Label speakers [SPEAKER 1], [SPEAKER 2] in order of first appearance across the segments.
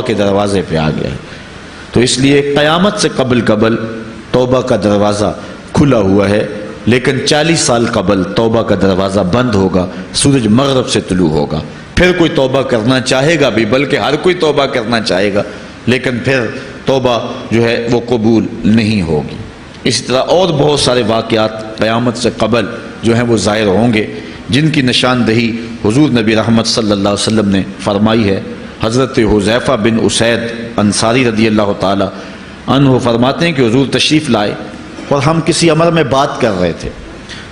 [SPEAKER 1] کے دروازے پہ آ گیا ہے۔ تو اس لیے قیامت سے قبل توبہ کا دروازہ کھلا ہوا ہے، لیکن 40 سال قبل توبہ کا دروازہ بند ہوگا، سورج مغرب سے طلوع ہوگا۔ پھر کوئی توبہ کرنا چاہے گا بھی، بلکہ ہر کوئی توبہ کرنا چاہے گا، لیکن پھر توبہ جو ہے وہ قبول نہیں ہوگی۔ اسی طرح اور بہت سارے واقعات قیامت سے قبل جو ہیں وہ ظاہر ہوں گے، جن کی نشاندہی حضور نبی رحمت صلی اللہ علیہ وسلم نے فرمائی ہے۔ حضرت حذیفہ بن اسید انصاری رضی اللہ تعالی عنہ فرماتے ہیں کہ حضور تشریف لائے اور ہم کسی امر میں بات کر رہے تھے،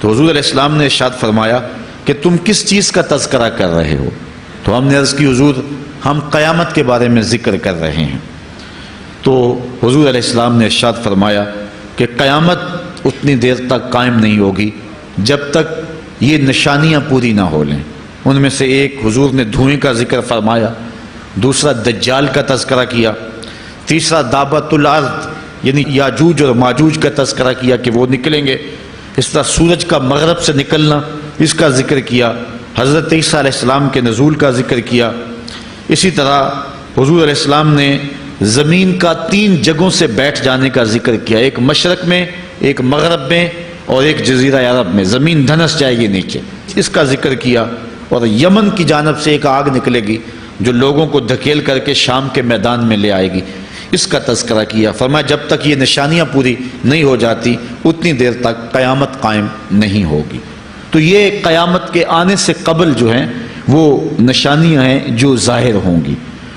[SPEAKER 1] تو حضور علیہ السلام نے ارشاد فرمایا کہ تم کس چیز کا تذکرہ کر رہے ہو؟ تو ہم نے عرض کی حضور ہم قیامت کے بارے میں ذکر کر رہے ہیں۔ تو حضور علیہ السلام نے ارشاد فرمایا کہ قیامت اتنی دیر تک قائم نہیں ہوگی جب تک یہ نشانیاں پوری نہ ہو لیں۔ ان میں سے ایک حضور نے دھوئیں کا ذکر فرمایا، دوسرا دجال کا تذکرہ کیا، تیسرا دابۃ الارض یعنی یاجوج اور ماجوج کا تذکرہ کیا کہ وہ نکلیں گے، اس طرح سورج کا مغرب سے نکلنا اس کا ذکر کیا، حضرت عیسیٰ علیہ السلام کے نزول کا ذکر کیا۔ اسی طرح حضور علیہ السلام نے زمین کا 3 جگہوں سے بیٹھ جانے کا ذکر کیا، ایک مشرق میں، ایک مغرب میں اور ایک جزیرہ عرب میں، زمین دھنس جائے گی نیچے، اس کا ذکر کیا۔ اور یمن کی جانب سے ایک آگ نکلے گی جو لوگوں کو دھکیل کر کے شام کے میدان میں لے آئے گی، اس کا تذکرہ کیا۔ فرمایا جب تک یہ نشانیاں پوری نہیں ہو جاتی اتنی دیر تک قیامت قائم نہیں ہوگی۔ تو یہ قیامت کے آنے سے قبل جو ہیں وہ نشانیاں ہیں جو ظاہر ہوں گی۔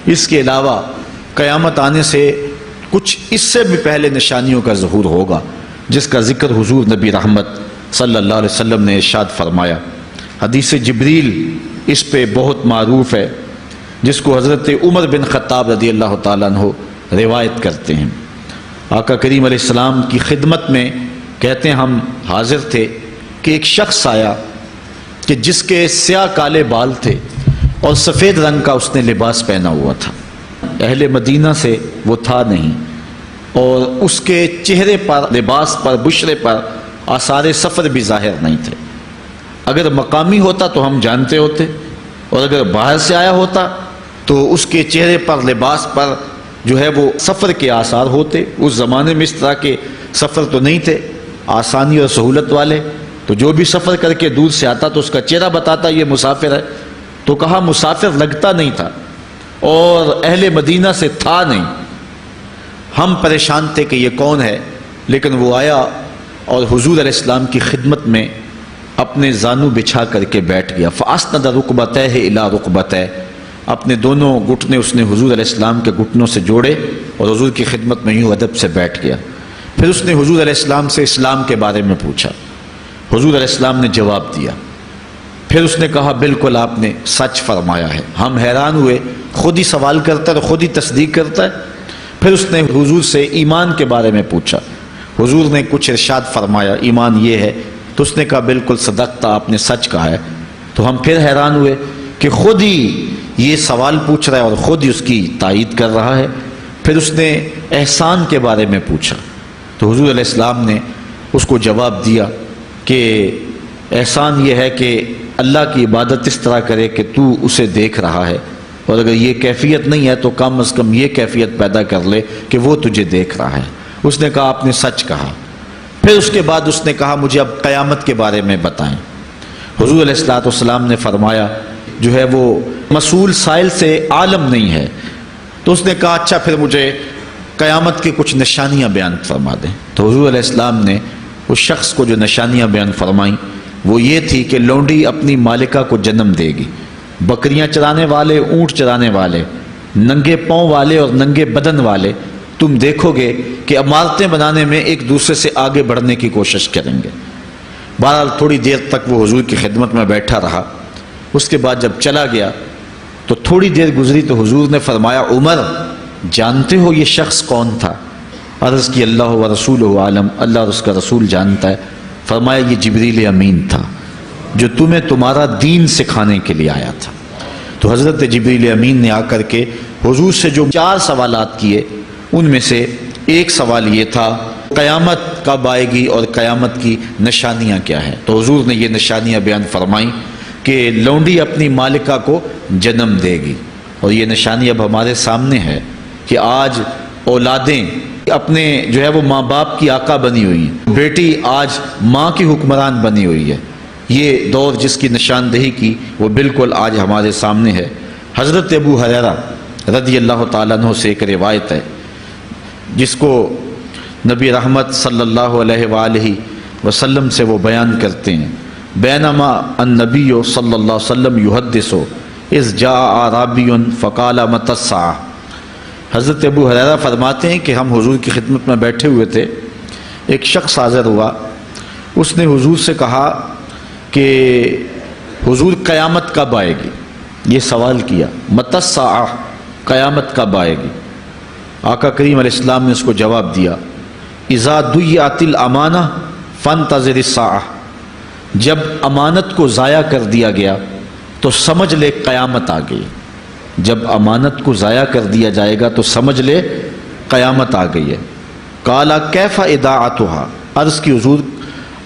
[SPEAKER 1] اس کے علاوہ قیامت آنے سے کچھ اس سے بھی پہلے نشانیوں کا ظہور ہوگا، جس کا ذکر حضور نبی رحمت صلی اللہ علیہ وسلم نے ارشاد فرمایا۔ حدیث جبریل اس پہ بہت معروف ہے، جس کو حضرت عمر بن خطاب رضی اللہ تعالیٰ عنہ روایت کرتے ہیں۔ آقا کریم علیہ السلام کی خدمت میں کہتے ہیں ہم حاضر تھے کہ ایک شخص آیا کہ جس کے سیاہ کالے بال تھے اور سفید رنگ کا اس نے لباس پہنا ہوا تھا، اہل مدینہ سے وہ تھا نہیں، اور اس کے چہرے پر، لباس پر، بشرے پر آثار سفر بھی ظاہر نہیں تھے۔ اگر مقامی ہوتا تو ہم جانتے ہوتے، اور اگر باہر سے آیا ہوتا تو اس کے چہرے پر، لباس پر جو ہے وہ سفر کے آثار ہوتے۔ اس زمانے میں اس طرح کے سفر تو نہیں تھے آسانی اور سہولت والے، تو جو بھی سفر کر کے دور سے آتا تو اس کا چہرہ بتاتا یہ مسافر ہے۔ تو کہا مسافر لگتا نہیں تھا اور اہل مدینہ سے تھا نہیں۔ ہم پریشان تھے کہ یہ کون ہے، لیکن وہ آیا اور حضور علیہ السلام کی خدمت میں اپنے زانو بچھا کر کے بیٹھ گیا۔ فَأَسْنَدَ رُكْبَتَيْهِ إِلَىٰ رُكْبَتَيْهِ، اپنے دونوں گھٹنے اس نے حضور علیہ السلام کے گھٹنوں سے جوڑے اور حضور کی خدمت میں یوں ادب سے بیٹھ گیا۔ پھر اس نے حضور علیہ السلام سے اسلام کے بارے میں پوچھا، حضور علیہ السلام نے جواب دیا۔ پھر اس نے کہا بالکل آپ نے سچ فرمایا ہے۔ ہم حیران ہوئے، خود ہی سوال کرتا ہے اور خود ہی تصدیق کرتا ہے۔ پھر اس نے حضور سے ایمان کے بارے میں پوچھا، حضور نے کچھ ارشاد فرمایا ایمان یہ ہے، تو اس نے کہا بالکل صدقتا، آپ نے سچ کہا ہے۔ تو ہم پھر حیران ہوئے کہ خود ہی یہ سوال پوچھ رہا ہے اور خود ہی اس کی تائید کر رہا ہے۔ پھر اس نے احسان کے بارے میں پوچھا، تو حضور علیہ السلام نے اس کو جواب دیا کہ احسان یہ ہے کہ اللہ کی عبادت اس طرح کرے کہ تو اسے دیکھ رہا ہے، اور اگر یہ کیفیت نہیں ہے تو کم از کم یہ کیفیت پیدا کر لے کہ وہ تجھے دیکھ رہا ہے۔ اس نے کہا آپ نے سچ کہا۔ پھر اس کے بعد اس نے کہا مجھے اب قیامت کے بارے میں بتائیں۔ حضور علیہ السلام نے فرمایا جو ہے وہ مسئول سائل سے عالم نہیں ہے۔ تو اس نے کہا اچھا پھر مجھے قیامت کی کچھ نشانیاں بیان فرما دیں۔ تو حضور علیہ السلام نے اس شخص کو جو نشانیاں بیان فرمائیں وہ یہ تھی کہ لونڈی اپنی مالکہ کو جنم دے گی، بکریاں چرانے والے، اونٹ چرانے والے، ننگے پاؤں والے اور ننگے بدن والے تم دیکھو گے کہ عمارتیں بنانے میں ایک دوسرے سے آگے بڑھنے کی کوشش کریں گے۔ بہرحال تھوڑی دیر تک وہ حضور کی خدمت میں بیٹھا رہا۔ اس کے بعد جب چلا گیا تو تھوڑی دیر گزری تو حضور نے فرمایا عمر جانتے ہو یہ شخص کون تھا؟ عرض کی اللہ و رسولہ عالم، اللہ اور اس کا رسول جانتا ہے۔ فرمایا یہ جبریل امین تھا جو تمہیں تمہارا دین سکھانے کے لیے آیا تھا۔ تو حضرت جبریل امین نے آ کر کے حضور سے جو 4 سوالات کیے ان میں سے ایک سوال یہ تھا قیامت کب آئے گی اور قیامت کی نشانیاں کیا ہیں؟ تو حضور نے یہ نشانیاں بیان فرمائیں کہ لونڈی اپنی مالکہ کو جنم دے گی، اور یہ نشانی اب ہمارے سامنے ہے کہ آج اولادیں اپنے جو ہے وہ ماں باپ کی آقا بنی ہوئی ہیں، بیٹی آج ماں کی حکمران بنی ہوئی ہے۔ یہ دور جس کی نشاندہی کی وہ بالکل آج ہمارے سامنے ہے۔ حضرت ابو ہریرہ رضی اللہ تعالیٰ عنہ سے ایک روایت ہے جس کو نبی رحمت صلی اللہ علیہ وآلہ وسلم سے وہ بیان کرتے ہیں، بینما النبی صلی اللہ علیہ وسلم یحدث اذ جاء اعرابی فقال متی الساعہ۔ حضرت ابو ہریرہ فرماتے ہیں کہ ہم حضور کی خدمت میں بیٹھے ہوئے تھے، ایک شخص حاضر ہوا، اس نے حضور سے کہا کہ حضور قیامت کب آئے گی؟ یہ سوال کیا، متی الساعہ، قیامت کب آئے گی؟ آقا کریم علیہ السلام نے اس کو جواب دیا، اذا ضیعت الامانہ فانتظر الساعہ، جب امانت کو ضائع کر دیا گیا تو سمجھ لے قیامت آ گئی۔ جب امانت کو ضائع کر دیا جائے گا تو سمجھ لے قیامت آ گئی ہے۔ قال کیف اضاعتھا، عرض کی حضور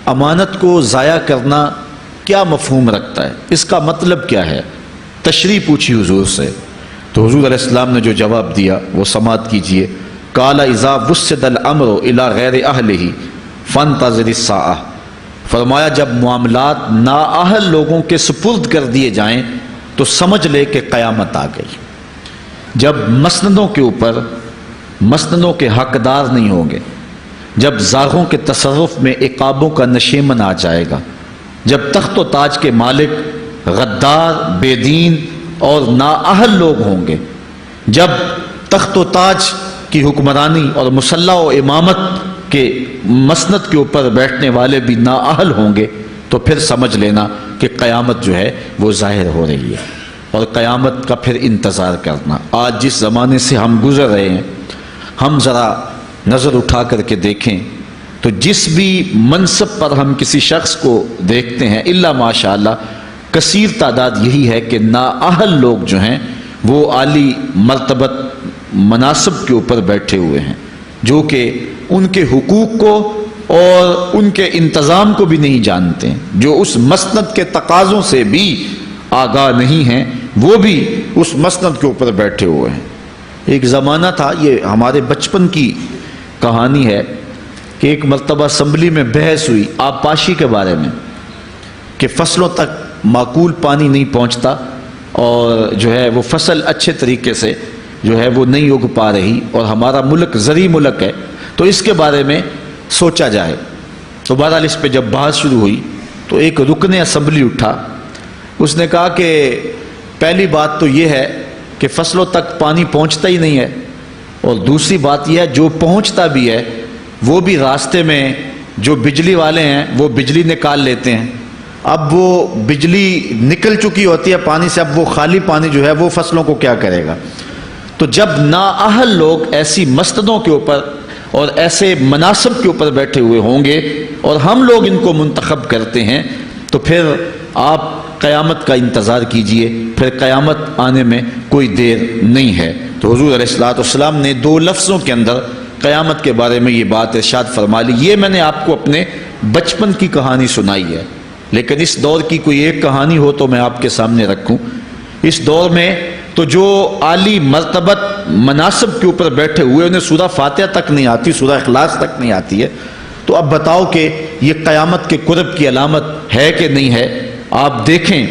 [SPEAKER 1] امانت کو ضائع کرنا کیا مفہوم رکھتا ہے، اس کا مطلب کیا ہے؟ تشریح پوچھی حضور سے، تو حضور علیہ السلام نے جو جواب دیا وہ سماعت کیجئے۔ قال اذا وسد الامر الى غیر اہلہ فانتظر الساعہ، فرمایا جب معاملات نااہل لوگوں کے سپرد کر دیے جائیں تو سمجھ لے کہ قیامت آ گئی۔ جب مسندوں کے اوپر مسندوں کے حقدار نہیں ہوں گے، جب زاغوں کے تصرف میں عقابوں کا نشیمن آ جائے گا، جب تخت و تاج کے مالک غدار، بے دین اور نااہل لوگ ہوں گے، جب تخت و تاج کی حکمرانی اور مسلح و امامت کے مسند کے اوپر بیٹھنے والے بھی نااہل ہوں گے، تو پھر سمجھ لینا کہ قیامت جو ہے وہ ظاہر ہو رہی ہے، اور قیامت کا پھر انتظار کرنا۔ آج جس زمانے سے ہم گزر رہے ہیں، ہم ذرا نظر اٹھا کر کے دیکھیں تو جس بھی منصب پر ہم کسی شخص کو دیکھتے ہیں، الا ماشاءاللہ کثیر تعداد یہی ہے کہ نااہل لوگ جو ہیں وہ عالی مرتبت مناصب کے اوپر بیٹھے ہوئے ہیں، جو کہ ان کے حقوق کو اور ان کے انتظام کو بھی نہیں جانتے ہیں، جو اس مسند کے تقاضوں سے بھی آگاہ نہیں ہیں، وہ بھی اس مسند کے اوپر بیٹھے ہوئے ہیں۔ ایک زمانہ تھا، یہ ہمارے بچپن کی کہانی ہے، کہ ایک مرتبہ اسمبلی میں بحث ہوئی آبپاشی کے بارے میں کہ فصلوں تک معقول پانی نہیں پہنچتا اور جو ہے وہ فصل اچھے طریقے سے جو ہے وہ نہیں اگ پا رہی، اور ہمارا ملک زرعی ملک ہے، تو اس کے بارے میں سوچا جائے۔ تو بہرحال اس پہ جب بحث شروع ہوئی تو ایک رکن اسمبلی اٹھا، اس نے کہا کہ پہلی بات تو یہ ہے کہ فصلوں تک پانی پہنچتا ہی نہیں ہے، اور دوسری بات یہ ہے جو پہنچتا بھی ہے وہ بھی راستے میں جو بجلی والے ہیں وہ بجلی نکال لیتے ہیں۔ اب وہ بجلی نکل چکی ہوتی ہے پانی سے، اب وہ خالی پانی جو ہے وہ فصلوں کو کیا کرے گا؟ تو جب نااہل لوگ ایسی مسندوں کے اوپر اور ایسے مناصب کے اوپر بیٹھے ہوئے ہوں گے اور ہم لوگ ان کو منتخب کرتے ہیں، تو پھر آپ قیامت کا انتظار کیجئے، پھر قیامت آنے میں کوئی دیر نہیں ہے۔ تو حضور علیہ السلام نے دو لفظوں کے اندر قیامت کے بارے میں یہ بات ارشاد فرما لی۔ یہ میں نے آپ کو اپنے بچپن کی کہانی سنائی ہے، لیکن اس دور کی کوئی ایک کہانی ہو تو میں آپ کے سامنے رکھوں۔ اس دور میں تو جو عالی مرتبت مناصب کے اوپر بیٹھے ہوئے انہیں سورہ فاتحہ تک نہیں آتی، سورہ اخلاص تک نہیں آتی ہے، تو اب بتاؤ کہ یہ قیامت کے قرب کی علامت ہے کہ نہیں ہے؟ آپ دیکھیں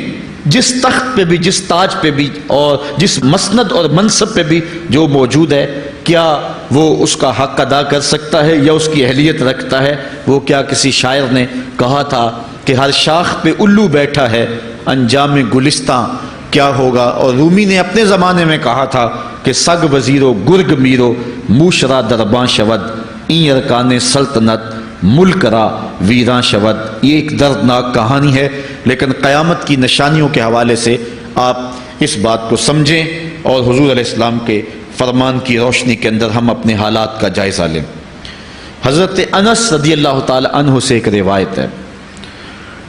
[SPEAKER 1] جس تخت پہ بھی، جس تاج پہ بھی، اور جس مسند اور منصب پہ بھی جو موجود ہے، کیا وہ اس کا حق ادا کر سکتا ہے یا اس کی اہلیت رکھتا ہے؟ وہ کیا کسی شاعر نے کہا تھا کہ ہر شاخ پہ الو بیٹھا ہے، انجام گلستاں کیا ہوگا؟ اور رومی نے اپنے زمانے میں کہا تھا کہ سگ وزیرو گرگ میرو موشرا درباں شود این ارکان سلطنت ملک را ویراں شود۔ یہ ایک دردناک کہانی ہے، لیکن قیامت کی نشانیوں کے حوالے سے آپ اس بات کو سمجھیں اور حضور علیہ السلام کے فرمان کی روشنی کے اندر ہم اپنے حالات کا جائزہ لیں۔ حضرت انس رضی اللہ تعالی عنہ سے ایک روایت ہے،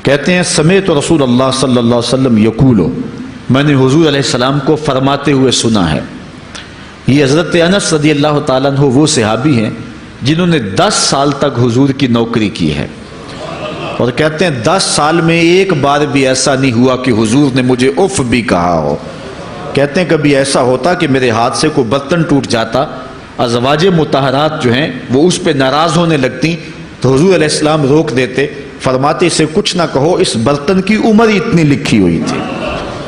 [SPEAKER 1] کہتے ہیں سمعت رسول اللہ صلی اللہ علیہ وسلم یقولو، میں نے حضور علیہ السلام کو فرماتے ہوئے سنا ہے۔ یہ حضرت انس رضی اللہ تعالیٰ عنہ وہ صحابی ہیں جنہوں نے 10 سال تک حضور کی نوکری کی ہے، اور کہتے ہیں 10 سال میں ایک بار بھی ایسا نہیں ہوا کہ حضور نے مجھے اف بھی کہا ہو۔ کہتے ہیں کبھی ایسا ہوتا کہ میرے ہاتھ سے کوئی برتن ٹوٹ جاتا، ازواج مطہرات جو ہیں وہ اس پہ ناراض ہونے لگتی تو حضور علیہ السلام روک دیتے، فرماتے اسے کچھ نہ کہو، اس برتن کی عمر ہی اتنی لکھی ہوئی تھی،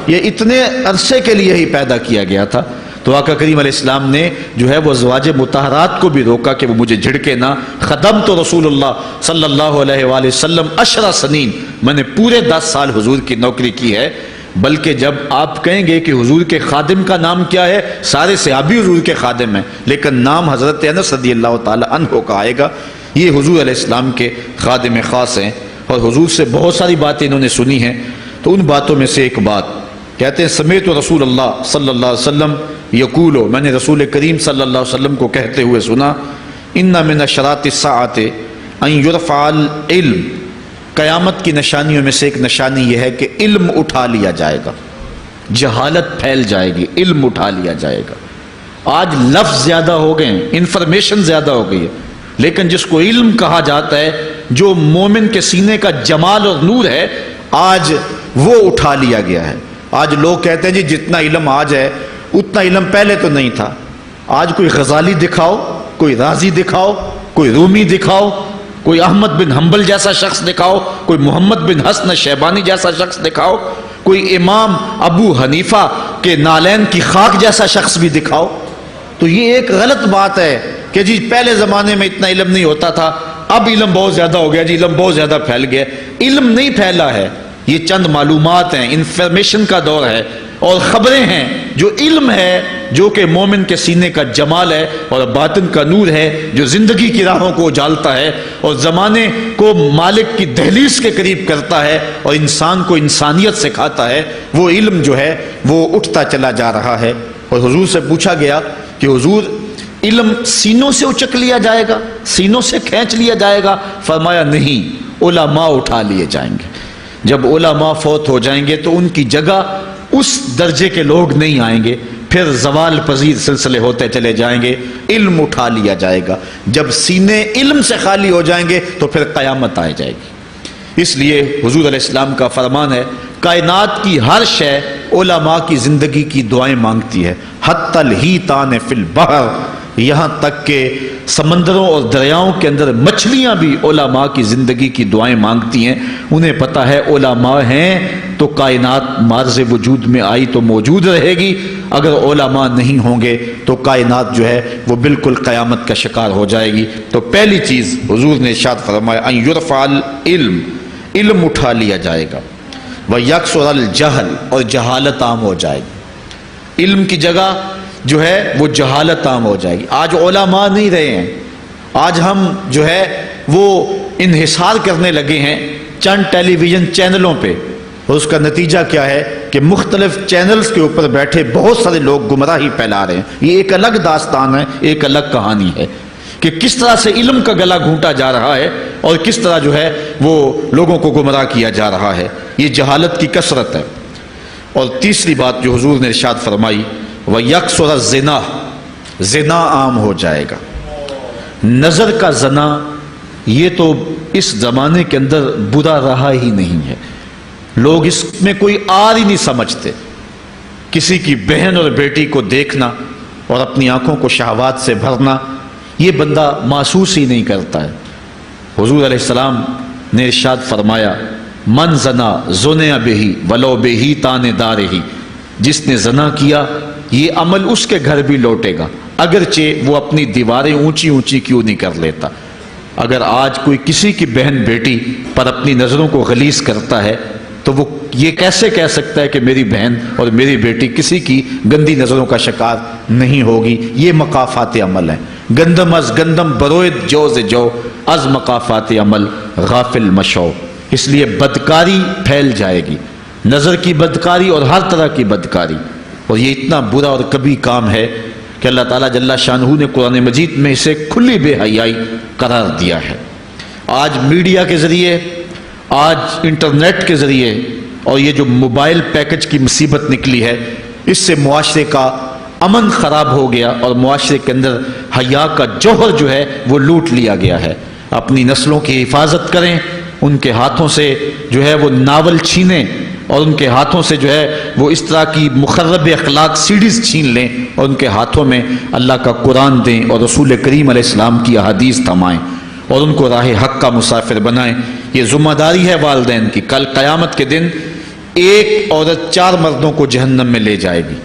[SPEAKER 1] یہ اتنے عرصے کے لیے ہی پیدا کیا گیا تھا۔ تو آقا کریم علیہ السلام نے جو ہے وہ ازواج مطہرات کو بھی روکا کہ وہ مجھے جھڑکے نہ۔ خدمت رسول اللہ صلی اللہ علیہ وآلہ وسلم 10 سنین، میں نے پورے 10 سال حضور کی نوکری کی ہے۔ بلکہ جب آپ کہیں گے کہ حضور کے خادم کا نام کیا ہے، سارے صحابی حضور کے خادم ہیں، لیکن نام حضرت انس رضی اللہ تعالی عنہ کا آئے گا، یہ حضور علیہ السلام کے خادم خاص ہیں، اور حضور سے بہت ساری باتیں انہوں نے سنی ہیں۔ تو ان باتوں میں سے ایک بات کہتے ہیں، سمیت رسول اللہ صلی اللہ علیہ وسلم یقولو، میں نے رسول کریم صلی اللہ علیہ وسلم کو کہتے ہوئے سنا، ان من اشراط الساعۃ ان یرفع العلم، قیامت کی نشانیوں میں سے ایک نشانی یہ ہے کہ علم اٹھا لیا جائے گا، جہالت پھیل جائے گی، علم اٹھا لیا جائے گا۔ آج لفظ زیادہ ہو گئے ہیں، انفارمیشن زیادہ ہو گئی ہے، لیکن جس کو علم کہا جاتا ہے، جو مومن کے سینے کا جمال اور نور ہے، آج وہ اٹھا لیا گیا ہے۔ آج لوگ کہتے ہیں جی جتنا علم آج ہے اتنا علم پہلے تو نہیں تھا۔ آج کوئی غزالی دکھاؤ، کوئی رازی دکھاؤ، کوئی رومی دکھاؤ، کوئی احمد بن حنبل جیسا شخص دکھاؤ، کوئی محمد بن حسن شیبانی جیسا شخص دکھاؤ، کوئی امام ابو حنیفہ کے نالین کی خاک جیسا شخص بھی دکھاؤ، تو یہ ایک غلط بات ہے کہ جی پہلے زمانے میں اتنا علم نہیں ہوتا تھا، اب علم بہت زیادہ ہو گیا، جی علم بہت زیادہ پھیل گیا۔ علم نہیں پھیلا ہے، یہ چند معلومات ہیں، انفارمیشن کا دور ہے، اور خبریں ہیں۔ جو علم ہے، جو کہ مومن کے سینے کا جمال ہے اور باطن کا نور ہے، جو زندگی کی راہوں کو اجالتا ہے اور زمانے کو مالک کی دہلیز کے قریب کرتا ہے اور انسان کو انسانیت سکھاتا ہے، وہ علم جو ہے وہ اٹھتا چلا جا رہا ہے۔ اور حضور سے پوچھا گیا کہ حضور علم سینوں سے اچک لیا جائے گا، سینوں سے کھینچ لیا جائے گا؟ فرمایا نہیں، علماء اٹھا لیے جائیں گے۔ جب علماء فوت ہو جائیں گے تو ان کی جگہ اس درجے کے لوگ نہیں آئیں گے، پھر زوال پذیر سلسلے ہوتے چلے جائیں گے، علم اٹھا لیا جائے گا۔ جب سینے علم سے خالی ہو جائیں گے تو پھر قیامت آ جائے گی۔ اس لیے حضور علیہ السلام کا فرمان ہے، کائنات کی ہر شے علماء کی زندگی کی دعائیں مانگتی ہے، حتی الحیتان فی البحر، یہاں تک کہ سمندروں اور دریاؤں کے اندر مچھلیاں بھی علماء کی زندگی کی دعائیں مانگتی ہیں۔ انہیں پتہ ہے علماء ہیں تو کائنات مارز وجود میں آئی تو موجود رہے گی، اگر علماء نہیں ہوں گے تو کائنات جو ہے وہ بالکل قیامت کا شکار ہو جائے گی۔ تو پہلی چیز حضور نے ارشاد فرمایا، ان یرفع العلم، علم اٹھا لیا جائے گا، ویکثر الجہل، اور جہالت عام ہو جائے گی۔ علم کی جگہ جو ہے وہ جہالت عام ہو جائے گی۔ آج علماء نہیں رہے ہیں، آج ہم جو ہے وہ انحصار کرنے لگے ہیں چند ٹیلی ویژن چینلوں پہ، اور اس کا نتیجہ کیا ہے کہ مختلف چینلز کے اوپر بیٹھے بہت سارے لوگ گمراہی پھیلا رہے ہیں۔ یہ ایک الگ داستان ہے، ایک الگ کہانی ہے کہ کس طرح سے علم کا گلا گھونٹا جا رہا ہے اور کس طرح جو ہے وہ لوگوں کو گمراہ کیا جا رہا ہے۔ یہ جہالت کی کثرت ہے۔ اور تیسری بات جو حضور نے ارشاد فرمائی، وَيَكْسُرَ الزِّنَا، زنا عام ہو جائے گا۔ نظر کا زنا یہ تو اس زمانے کے اندر برا رہا ہی نہیں ہے، لوگ اس میں کوئی آر ہی نہیں سمجھتے۔ کسی کی بہن اور بیٹی کو دیکھنا اور اپنی آنکھوں کو شہوات سے بھرنا، یہ بندہ محسوس ہی نہیں کرتا ہے۔ حضور علیہ السلام نے ارشاد فرمایا، من زنا زنیا بہی ولو بہی تان دارہی، جس نے زنا کیا یہ عمل اس کے گھر بھی لوٹے گا، اگرچہ وہ اپنی دیواریں اونچی اونچی کیوں نہیں کر لیتا۔ اگر آج کوئی کسی کی بہن بیٹی پر اپنی نظروں کو غلیظ کرتا ہے تو وہ یہ کیسے کہہ سکتا ہے کہ میری بہن اور میری بیٹی کسی کی گندی نظروں کا شکار نہیں ہوگی؟ یہ مقافات عمل ہیں۔ گندم از گندم بروید جو ز جو، از مقافات عمل غافل مشو۔ اس لیے بدکاری پھیل جائے گی، نظر کی بدکاری اور ہر طرح کی بدکاری، اور یہ اتنا برا اور کبھی کام ہے کہ اللہ تعالیٰ جل شانہ نے قرآن مجید میں اسے کھلی بے حیائی قرار دیا ہے۔ آج میڈیا کے ذریعے، آج انٹرنیٹ کے ذریعے، اور یہ جو موبائل پیکج کی مصیبت نکلی ہے، اس سے معاشرے کا امن خراب ہو گیا اور معاشرے کے اندر حیا کا جوہر جو ہے وہ لوٹ لیا گیا ہے۔ اپنی نسلوں کی حفاظت کریں، ان کے ہاتھوں سے جو ہے وہ ناول چھینیں، اور ان کے ہاتھوں سے جو ہے وہ اس طرح کی مخرب اخلاق سیڈیز چھین لیں اور ان کے ہاتھوں میں اللہ کا قرآن دیں اور رسول کریم علیہ السلام کی احادیث تھمائیں اور ان کو راہ حق کا مسافر بنائیں۔ یہ ذمہ داری ہے والدین کی۔ کل قیامت کے دن ایک عورت 4 مردوں کو جہنم میں لے جائے گی۔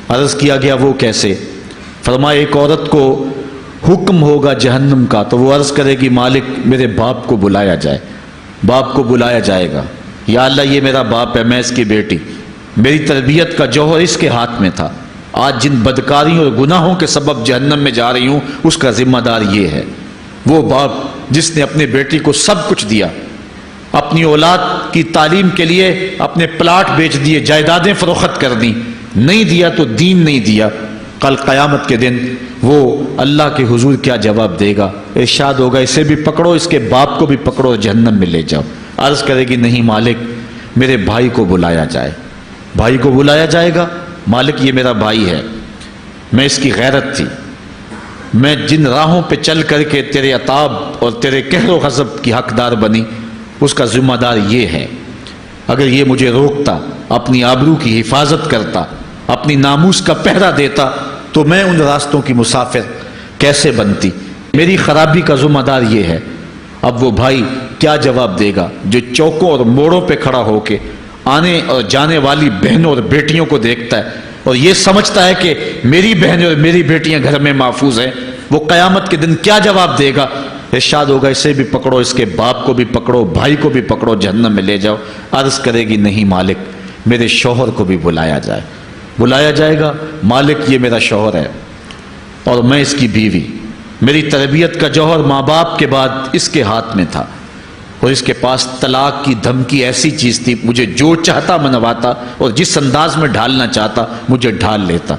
[SPEAKER 1] عرض کیا گیا وہ کیسے؟ فرمایا ایک عورت کو حکم ہوگا جہنم کا تو وہ عرض کرے گی مالک میرے باپ کو بلایا جائے۔ باپ کو بلایا جائے گا، یا اللہ یہ میرا باپ ہے، میں اس کی بیٹی، میری تربیت کا جوہر اس کے ہاتھ میں تھا، آج جن بدکاریوں اور گناہوں کے سبب جہنم میں جا رہی ہوں اس کا ذمہ دار یہ ہے۔ وہ باپ جس نے اپنے بیٹی کو سب کچھ دیا، اپنی اولاد کی تعلیم کے لیے اپنے پلاٹ بیچ دیے، جائیدادیں فروخت کر دیں، نہیں دیا تو دین نہیں دیا، کل قیامت کے دن وہ اللہ کے حضور کیا جواب دے گا؟ ارشاد ہوگا اسے بھی پکڑو، اس کے باپ کو بھی پکڑو، جہنم میں لے جاؤ۔ عرض کرے گی نہیں مالک میرے بھائی کو بلایا جائے۔ بھائی کو بلایا جائے گا، مالک یہ میرا بھائی ہے، میں اس کی غیرت تھی، میں جن راہوں پہ چل کر کے تیرے عتاب اور تیرے قہر و غضب کی حقدار بنی اس کا ذمہ دار یہ ہے، اگر یہ مجھے روکتا، اپنی آبرو کی حفاظت کرتا، اپنی ناموس کا پہرا دیتا تو میں ان راستوں کی مسافر کیسے بنتی؟ میری خرابی کا ذمہ دار یہ ہے۔ اب وہ بھائی کیا جواب دے گا جو چوکوں اور موڑوں پہ کھڑا ہو کے آنے اور جانے والی بہنوں اور بیٹیوں کو دیکھتا ہے اور یہ سمجھتا ہے کہ میری بہنیں اور میری بیٹیاں گھر میں محفوظ ہیں؟ وہ قیامت کے دن کیا جواب دے گا؟ ارشاد ہوگا اسے بھی پکڑو، اس کے باپ کو بھی پکڑو، بھائی کو بھی پکڑو، جہنم میں لے جاؤ۔ عرض کرے گی نہیں مالک میرے شوہر کو بھی بلایا جائے۔ بلایا جائے گا، مالک یہ میرا شوہر ہے اور میں اس کی بیوی، میری تربیت کا جوہر ماں باپ کے بعد اس کے ہاتھ میں تھا اور اس کے پاس طلاق کی دھمکی ایسی چیز تھی، مجھے جو چاہتا منواتا اور جس انداز میں ڈھالنا چاہتا مجھے ڈھال لیتا،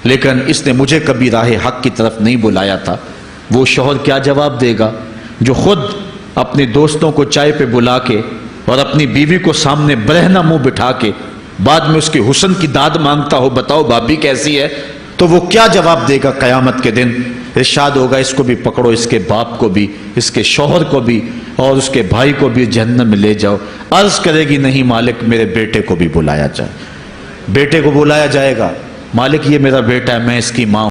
[SPEAKER 1] لیکن اس نے مجھے کبھی راہ حق کی طرف نہیں بلایا تھا۔ وہ شوہر کیا جواب دے گا جو خود اپنے دوستوں کو چائے پہ بلا کے اور اپنی بیوی کو سامنے برہنہ منہ بٹھا کے بعد میں اس کے حسن کی داد مانگتا ہو، بتاؤ بھابی کیسی ہے؟ تو وہ کیا جواب دے گا قیامت کے دن؟ ارشاد ہوگا اس کو بھی پکڑو، اس کے باپ کو بھی، اس کے شوہر کو بھی اور اس کے بھائی کو بھی جہنم میں لے جاؤ۔ عرض کرے گی نہیں مالک میرے بیٹے کو بھی بلایا جائے۔ بیٹے کو بلایا جائے گا، مالک یہ میرا بیٹا ہے، میں اس کی ماں ہوں۔